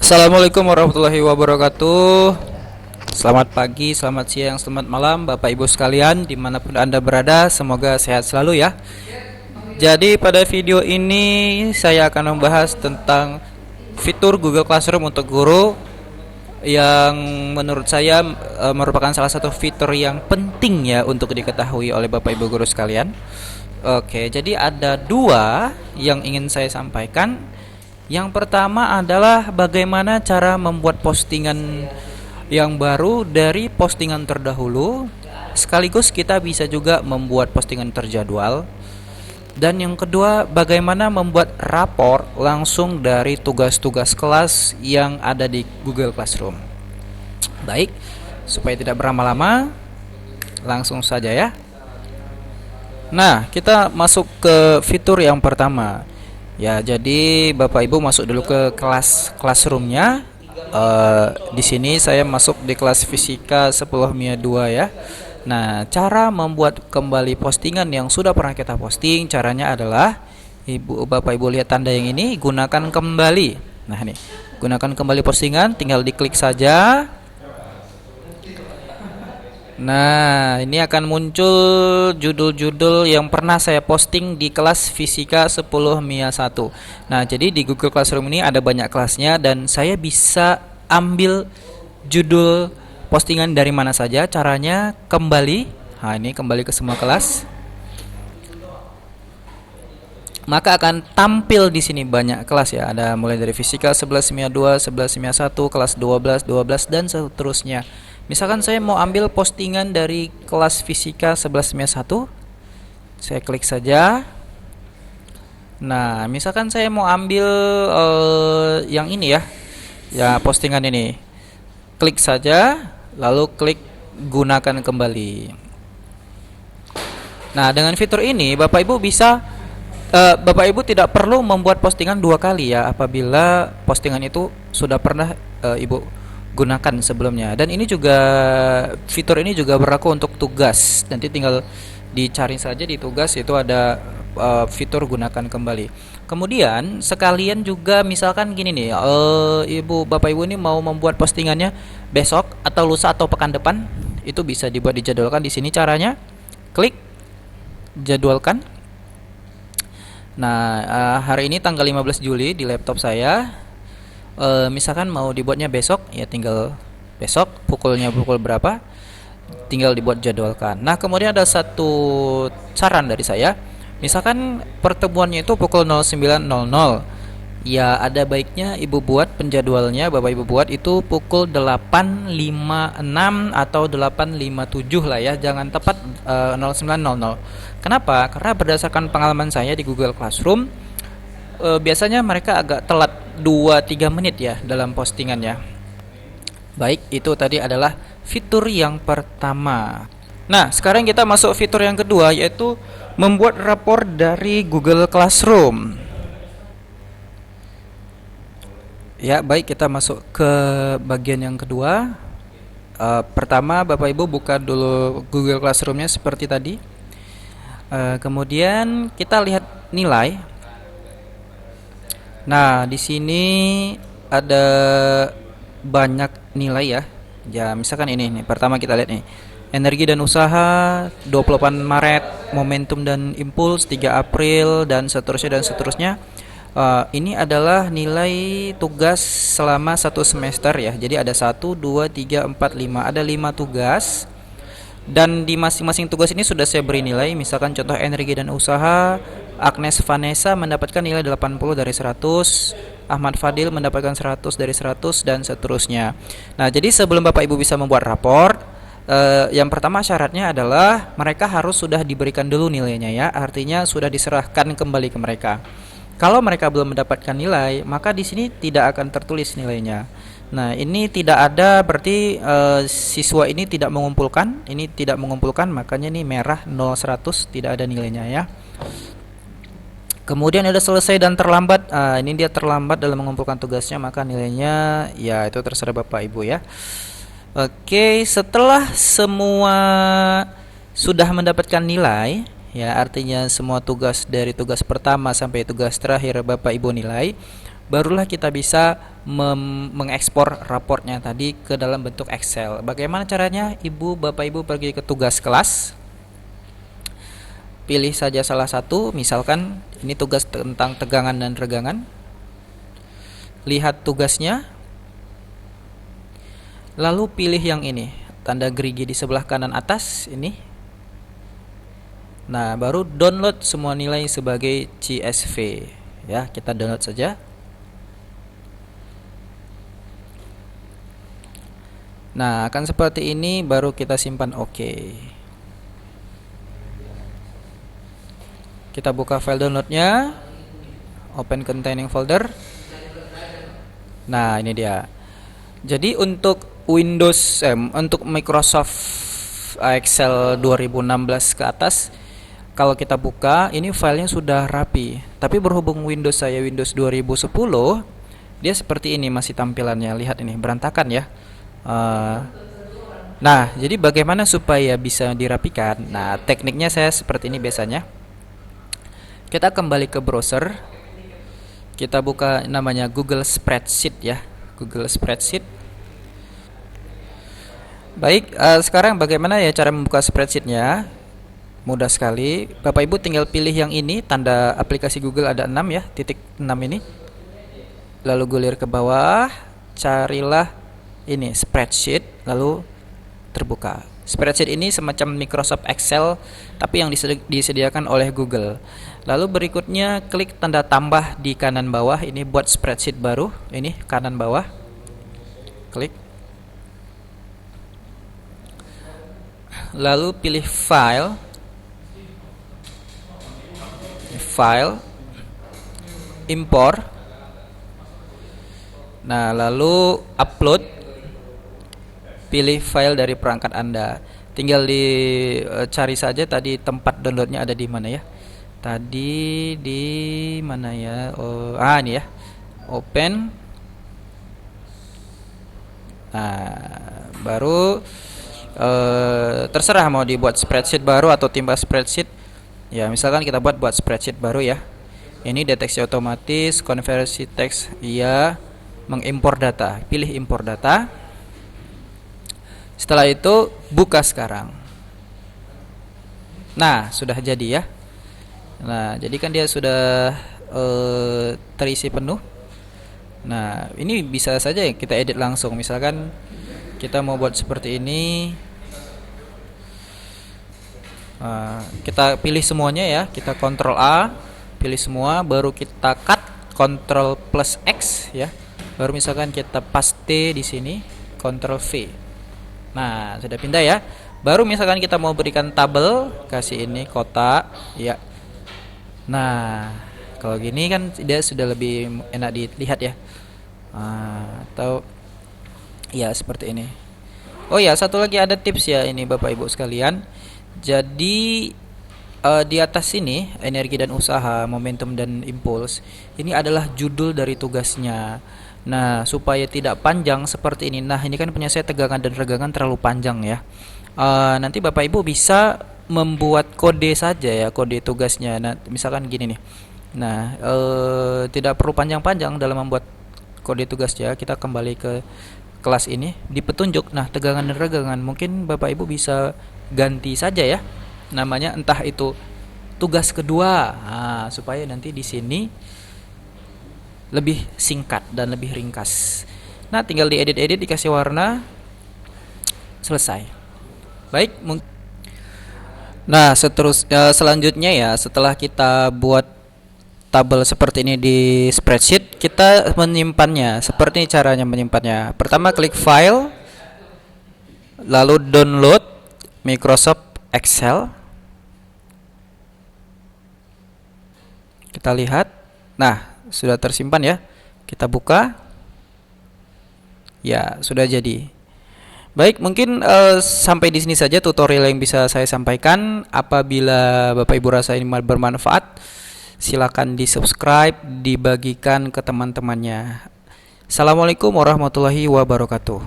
Assalamualaikum warahmatullahi wabarakatuh. Selamat pagi, selamat siang, selamat malam Bapak Ibu sekalian dimanapun Anda berada. Semoga sehat selalu ya. Jadi pada video ini saya akan membahas tentang fitur Google Classroom untuk guru yang menurut saya merupakan salah satu fitur yang penting ya untuk diketahui oleh Bapak Ibu guru sekalian. Oke, jadi ada dua yang ingin saya sampaikan. Yang pertama adalah bagaimana cara membuat postingan yang baru dari postingan terdahulu, sekaligus kita bisa juga membuat postingan terjadwal. Dan yang kedua, bagaimana membuat rapor langsung dari tugas-tugas kelas yang ada di Google Classroom. Baik, supaya tidak berlama-lama, langsung saja ya. Nah, kita masuk ke fitur yang pertama. Ya, jadi Bapak Ibu masuk dulu ke classroomnya. Di sini saya masuk di kelas fisika 10 MIA 2 ya. Nah, cara membuat kembali postingan yang sudah pernah kita posting, caranya adalah Bapak Ibu lihat tanda yang ini, gunakan kembali. Nah, ini gunakan kembali postingan, tinggal diklik saja. Nah, ini akan muncul judul-judul yang pernah saya posting di kelas fisika 10 MIA 1. Nah, jadi di Google Classroom ini ada banyak kelasnya dan saya bisa ambil judul postingan dari mana saja. Caranya kembali. Nah, ini kembali ke semua kelas. Maka akan tampil di sini banyak kelas ya. Ada mulai dari fisika 11 MIA 2, 11 MIA 1, kelas 12, 12 dan seterusnya. Misalkan saya mau ambil postingan dari kelas fisika 11 MIA 1, saya klik saja. Nah, misalkan saya mau ambil yang ini ya, postingan ini, klik saja, lalu klik gunakan kembali. Nah, dengan fitur ini Bapak Ibu bisa Bapak Ibu tidak perlu membuat postingan dua kali ya, apabila postingan itu sudah pernah Ibu gunakan sebelumnya. Dan ini juga, fitur ini juga berlaku untuk tugas. Nanti tinggal dicari saja di tugas, itu ada fitur gunakan kembali. Kemudian sekalian juga misalkan gini nih, Bapak Ibu ini mau membuat postingannya besok atau lusa atau pekan depan, itu bisa dibuat dijadwalkan. Di sini caranya klik jadwalkan. Nah, hari ini tanggal 15 Juli di laptop saya. Misalkan mau dibuatnya besok, ya tinggal besok, pukul berapa, tinggal dibuat jadwalkan. Nah, kemudian ada satu saran dari saya. Misalkan pertemuannya itu pukul 09.00, ya ada baiknya Ibu buat penjadwalnya, Bapak Ibu buat itu pukul 8.56 atau 8.57 lah ya, jangan tepat 09.00. Kenapa? Karena berdasarkan pengalaman saya di Google Classroom, biasanya mereka agak telat 2-3 menit ya dalam postingannya. Baik, itu tadi adalah fitur yang pertama. Nah, sekarang kita masuk fitur yang kedua, yaitu membuat rapor dari Google Classroom. Ya, baik, kita masuk ke bagian yang kedua. Pertama, Bapak Ibu buka dulu Google Classroom-nya seperti tadi. Kemudian kita lihat nilai. Nah, di sini ada banyak nilai ya. Ya, misalkan ini nih. Pertama kita lihat nih. Energi dan usaha 28 Maret, momentum dan impuls 3 April dan seterusnya. Ini adalah nilai tugas selama satu semester ya. Jadi ada 1 2 3 4 5. Ada 5 tugas. Dan di masing-masing tugas ini sudah saya beri nilai. Misalkan contoh energi dan usaha, Agnes Vanessa mendapatkan nilai 80 dari 100, Ahmad Fadil mendapatkan 100 dari 100 dan seterusnya. Nah, jadi sebelum Bapak Ibu bisa membuat rapor, yang pertama syaratnya adalah mereka harus sudah diberikan dulu nilainya ya. Artinya sudah diserahkan kembali ke mereka. Kalau mereka belum mendapatkan nilai, maka di sini tidak akan tertulis nilainya. Nah, ini tidak ada, berarti siswa ini tidak mengumpulkan, makanya ini merah 0-100, tidak ada nilainya ya. Kemudian ada selesai dan terlambat. Ini dia terlambat dalam mengumpulkan tugasnya, maka nilainya ya itu terserah Bapak Ibu ya. Oke, setelah semua sudah mendapatkan nilai, ya artinya semua tugas dari tugas pertama sampai tugas terakhir Bapak Ibu nilai, barulah kita bisa mengekspor raportnya tadi ke dalam bentuk Excel. Bagaimana caranya? Bapak Ibu pergi ke tugas kelas, pilih saja salah satu, misalkan ini tugas tentang tegangan dan regangan. Lihat tugasnya, lalu pilih yang ini, tanda gerigi di sebelah kanan atas ini. Nah, baru download semua nilai sebagai CSV. Ya, kita download saja. Nah, akan seperti ini, baru kita simpan oke. Kita buka file downloadnya, open containing folder. Nah, ini dia. Jadi untuk untuk Microsoft Excel 2016 ke atas, kalau kita buka, ini filenya sudah rapi. Tapi berhubung Windows 2010, dia seperti ini masih tampilannya. Lihat ini, berantakan ya. Nah, jadi bagaimana supaya bisa dirapikan? Nah, tekniknya saya seperti ini biasanya. Kita kembali ke browser, kita buka namanya Google Spreadsheet ya, Google Spreadsheet. Baik, sekarang bagaimana ya cara membuka spreadsheetnya? Mudah sekali, Bapak Ibu tinggal pilih yang ini, tanda aplikasi Google ada 6 ya, titik 6 ini. Lalu gulir ke bawah, carilah ini spreadsheet, lalu terbuka. Spreadsheet ini semacam Microsoft Excel tapi yang disediakan oleh Google. Lalu berikutnya klik tanda tambah di kanan bawah, ini buat spreadsheet baru, ini kanan bawah. Klik. Lalu pilih file, import. Nah, lalu upload. Pilih file dari perangkat Anda. Tinggal dicari saja tadi tempat downloadnya ada di mana ya. Tadi di mana ya? Ini ya. Open. Nah, baru terserah mau dibuat spreadsheet baru atau timba spreadsheet. Ya, misalkan kita buat spreadsheet baru ya. Ini deteksi otomatis, konversi teks, iya, mengimpor data. Pilih impor data. Setelah itu buka sekarang. Nah, sudah jadi ya. Nah, jadi kan dia sudah terisi penuh. Nah, ini bisa saja kita edit langsung. Misalkan kita mau buat seperti ini. Kita pilih semuanya ya. Kita Ctrl A, pilih semua, baru kita cut, Ctrl plus X ya. Baru misalkan kita paste di sini, Ctrl V. Nah, sudah pindah ya. Baru misalkan kita mau berikan tabel, kasih ini kotak ya. Nah, kalau gini kan dia sudah lebih enak dilihat ya. Atau ya seperti ini. Oh ya, satu lagi ada tips ya ini Bapak Ibu sekalian. Jadi di atas sini, energi dan usaha, momentum dan impuls, ini adalah judul dari tugasnya. Nah, supaya tidak panjang seperti ini. Nah, ini kan punya saya tegangan dan regangan terlalu panjang ya. Nanti Bapak Ibu bisa membuat kode saja ya, kode tugasnya. Nah, misalkan gini nih. Nah, tidak perlu panjang-panjang dalam membuat kode tugasnya. Kita kembali ke kelas ini di petunjuk. Nah, tegangan dan regangan mungkin Bapak Ibu bisa ganti saja ya. Namanya entah itu tugas kedua. Nah, supaya nanti di sini lebih singkat dan lebih ringkas. Nah, tinggal diedit-edit, dikasih warna, selesai. Baik. Nah, selanjutnya ya, setelah kita buat tabel seperti ini di spreadsheet, kita menyimpannya. Seperti ini caranya menyimpannya. Pertama klik file, lalu download Microsoft Excel. Kita lihat. Nah, sudah tersimpan ya. Kita buka. Ya, sudah jadi. Baik, mungkin sampai di sini saja tutorial yang bisa saya sampaikan. Apabila Bapak Ibu rasa ini bermanfaat, silakan di-subscribe, dibagikan ke teman-temannya. Assalamualaikum warahmatullahi wabarakatuh.